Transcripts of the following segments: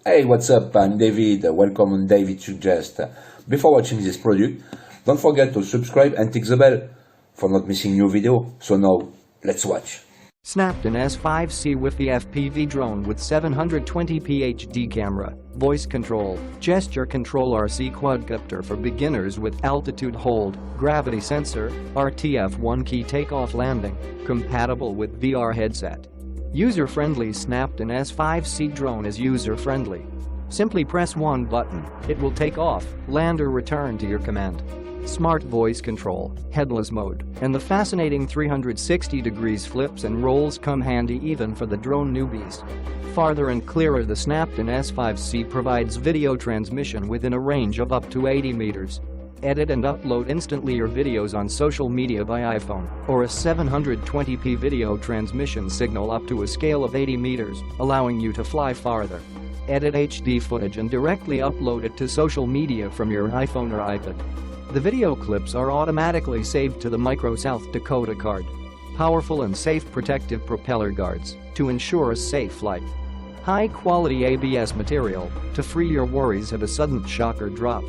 Hey, what's up? I'm David. Welcome on David Suggest. Before watching this product, don't forget to subscribe and tick the bell for not missing new video. So now, let's watch. SNAPTAIN S5C WiFi FPV drone with 720p HD camera, voice control, gesture control RC quadcopter for beginners with altitude hold, gravity sensor, RTF1 key takeoff landing, compatible with VR headset. User-friendly SNAPTAIN S5C drone is user-friendly. Simply press one button, it will take off, land or return to your command. Smart voice control, headless mode, and the fascinating 360 degrees flips and rolls come handy even for the drone newbies. Farther and clearer, the SNAPTAIN S5C provides video transmission within a range of up to 80 meters. Edit and upload instantly your videos on social media by iPhone, or a 720p video transmission signal up to a scale of 80 meters, allowing you to fly farther. Edit HD footage and directly upload it to social media from your iPhone or iPad. The video clips are automatically saved to the micro South Dakota card. Powerful and safe protective propeller guards to ensure a safe flight. High-quality ABS material to free your worries of a sudden shock or drop.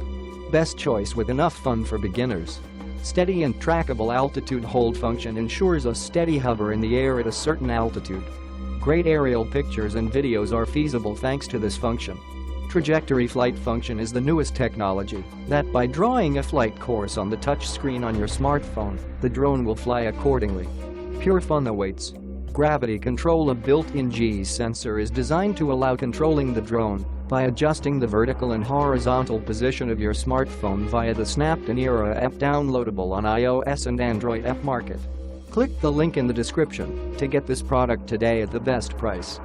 Best choice with enough fun for beginners. Steady and trackable altitude hold function ensures a steady hover in the air at a certain altitude. Great aerial pictures and videos are feasible thanks to this function. Trajectory flight function is the newest technology that by drawing a flight course on the touch screen on your smartphone, the drone will fly accordingly. Pure fun awaits. Gravity control, a built-in G sensor, is designed to allow controlling the drone by adjusting the vertical and horizontal position of your smartphone via the SNAPTAIN Era app, downloadable on iOS and Android app market. Click the link in the description to get this product today at the best price.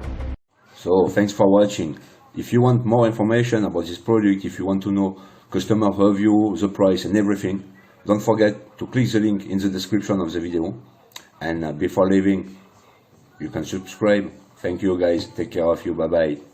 So, thanks for watching. If you want more information about this product, if you want to know customer review, the price and everything, don't forget to click the link in the description of the video. And before leaving, you can subscribe. Thank you guys. Take care of you. Bye bye.